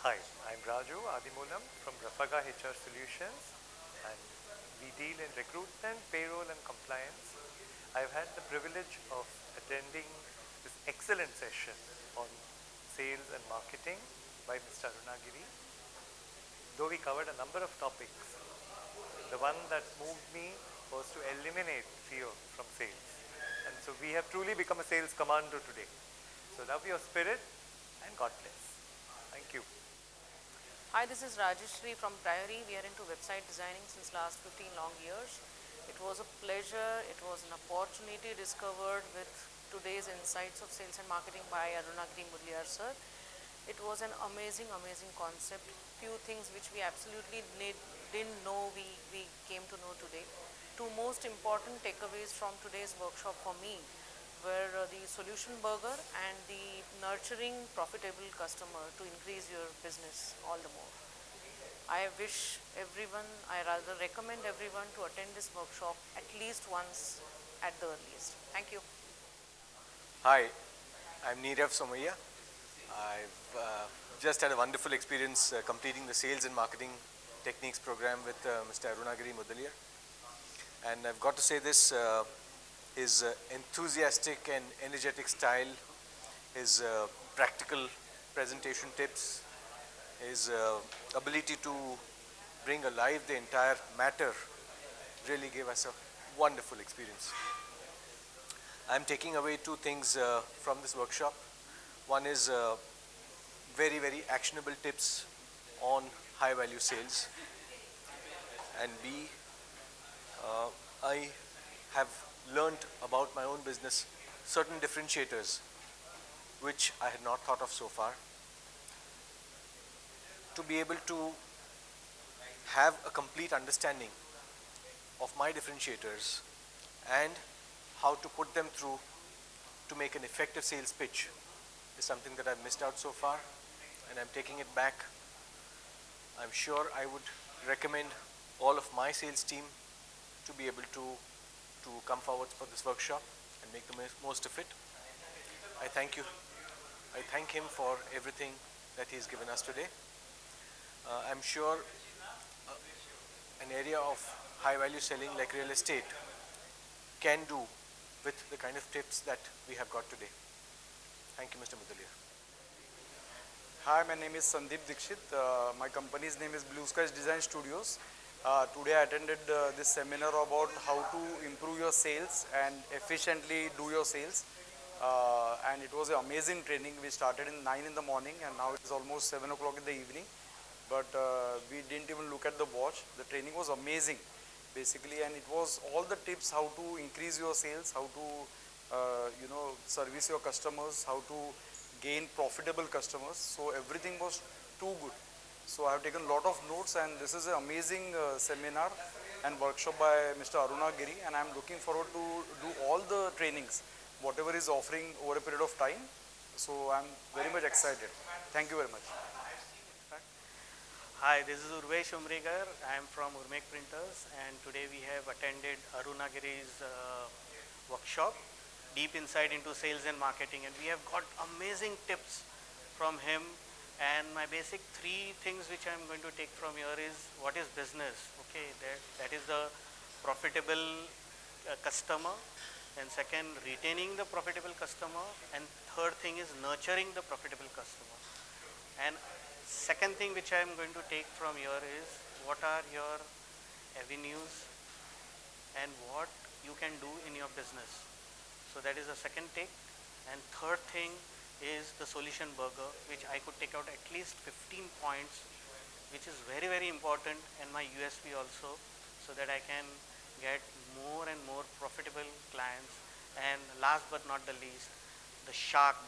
Hi, I'm Raju Adimulam from Rafaga HR Solutions, and we deal in recruitment, payroll and compliance. I've had the privilege of attending this excellent session on sales and marketing by Mr. Arunagiri. Though we covered a number of topics, the one that moved me was to eliminate fear from sales. And so we have truly become a sales commando today. So love your spirit and God bless. Thank you. Hi, this is Rajeshri from Priory. We are into website designing since last 15 long years. It was a pleasure, it was an opportunity discovered with today's Insights of Sales and Marketing by Arunagiri Mudliar sir. It was an amazing concept. Few things which we absolutely didn't know we came to know today. Two most important takeaways from today's workshop for me were the solution burger and the nurturing profitable customer to increase your business all the more. I wish everyone, I rather recommend everyone to attend this workshop at least once at the earliest. Thank you. Hi, I'm Neerav Somaiya. I've just had a wonderful experience completing the Sales and Marketing Techniques program with Mr. Arunagiri Mudaliar. And I've got to say this, his enthusiastic and energetic style, his practical presentation tips, his ability to bring alive the entire matter really gave us a wonderful experience. I'm taking away two things from this workshop. One is very actionable tips on high value sales, and B, I have learned about my own business certain differentiators which I had not thought of so far. To be able to have a complete understanding of my differentiators and how to put them through to make an effective sales pitch is something that I've missed out so far, and I'm taking it back. I'm sure I would recommend all of my sales team to be able to come forward for this workshop and make the most of it. I thank you. I thank him for everything that he's given us today. I'm sure an area of high value selling like real estate can do with the kind of tips that we have got today. Thank you, Mr. Mudaliar. Hi, my name is Sandeep Dikshit. My company's name is Blue Skies Design Studios. Today I attended this seminar about how to improve your sales and efficiently do your sales. And it was an amazing training. We started in 9 in the morning and now it is almost 7 o'clock in the evening. But we didn't even look at the watch. The training was amazing basically, and it was all the tips how to increase your sales, how to service your customers, how to gain profitable customers. So everything was too good. So I have taken a lot of notes, and this is an amazing seminar and workshop by Mr. Arunagiri, and I am looking forward to do all the trainings, whatever is offering over a period of time. So I am very much excited. Thank you very much. Hi, this is Urvesh Umrigar. I am from Urmek Printers, and today we have attended Arunagiri's workshop, Deep Insight into Sales and Marketing, and we have got amazing tips from him. And my basic three things which I am going to take from here is what is business, okay, that is the profitable customer, and second, retaining the profitable customer, and third thing is nurturing the profitable customer. And second thing which I am going to take from here is what are your avenues and what you can do in your business. So that is the second take. And third thing is the solution burger, which I could take out at least 15 points, which is very important, and my USP also, so that I can get more and more profitable clients. And last but not the least, the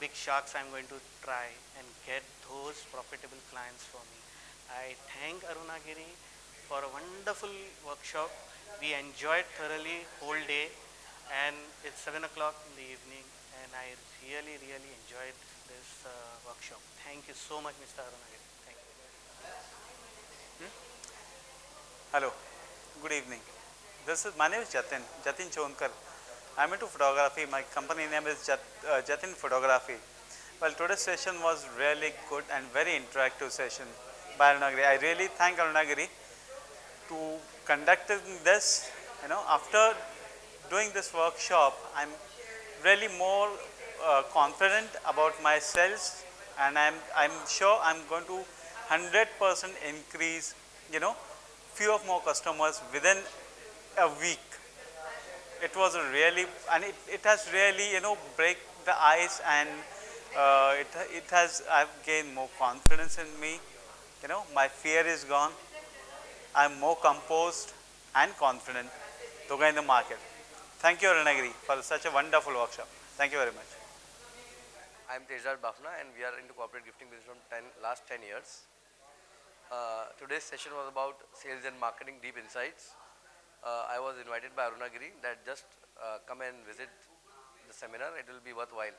big sharks I'm going to try and get those profitable clients for me. I thank Arunagiri for a wonderful workshop. We enjoyed thoroughly whole day, and it's 7 o'clock in the evening, and I really enjoyed this workshop. Thank you so much, Mr. Arunagiri. Thank you. Hello, good evening. My name is Jatin Chonkar. I'm into photography. My company name is Jatin Photography. Well, today's session was really good and very interactive session by Arunagiri. I really thank Arunagiri to conducting this. You know, after doing this workshop, I'm really more confident about my sales, and I'm sure I'm going to 100% increase, you know, few of more customers within a week. It was a really, and it has really, you know, break the ice, and it has, I've gained more confidence in me, you know, my fear is gone. I'm more composed and confident to go in the market. Thank you, Arunagiri, for such a wonderful workshop. Thank you very much. I'm Tejas Bafna, and we are into corporate gifting business from last 10 years. Today's session was about sales and marketing deep insights. I was invited by Arunagiri that just come and visit the seminar, it will be worthwhile.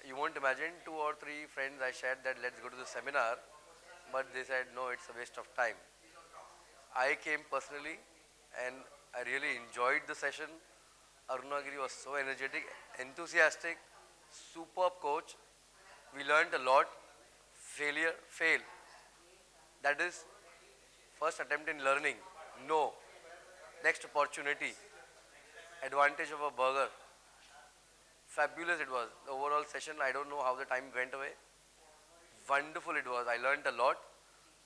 You won't imagine 2 or 3 friends I shared that let's go to the seminar, but they said no, it's a waste of time. I came personally and I really enjoyed the session. Arunagiri was so energetic, enthusiastic, superb coach. We learned a lot. Fail. That is first attempt in learning. No. Next opportunity. Advantage of a burger. Fabulous it was. The overall session, I don't know how the time went away. Wonderful it was. I learned a lot.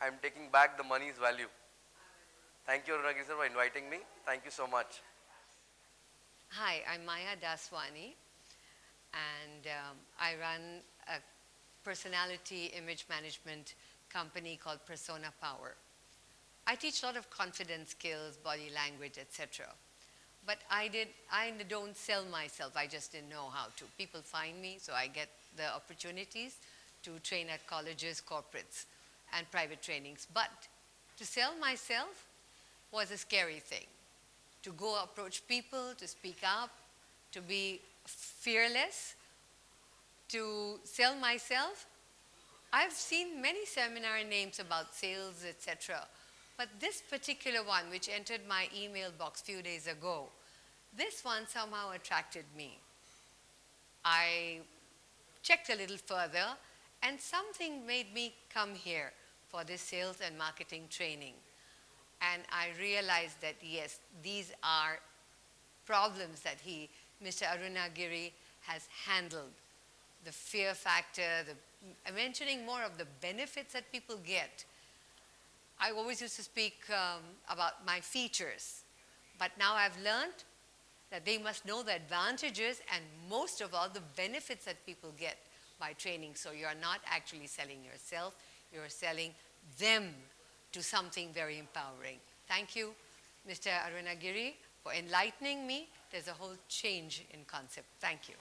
I'm taking back the money's value. Thank you, Arunagiri sir, for inviting me. Thank you so much. Hi, I'm Maya Daswani, and I run a personality image management company called Persona Power. I teach a lot of confidence skills, body language, etc. But I don't sell myself. I just didn't know how to. People find me, so I get the opportunities to train at colleges, corporates, and private trainings. But to sell myself was a scary thing. To go approach people, to speak up, to be fearless, to sell myself. I've seen many seminar names about sales, etc. But this particular one, which entered my email box a few days ago, this one somehow attracted me. I checked a little further, and something made me come here for this sales and marketing training. And I realized that, yes, these are problems that Mr. Arunagiri, has handled. The fear factor, mentioning more of the benefits that people get. I always used to speak about my features, but now I've learned that they must know the advantages and most of all the benefits that people get by training. So you're not actually selling yourself, you're selling them to something very empowering. Thank you, Mr. Arunagiri, for enlightening me. There's a whole change in concept. Thank you.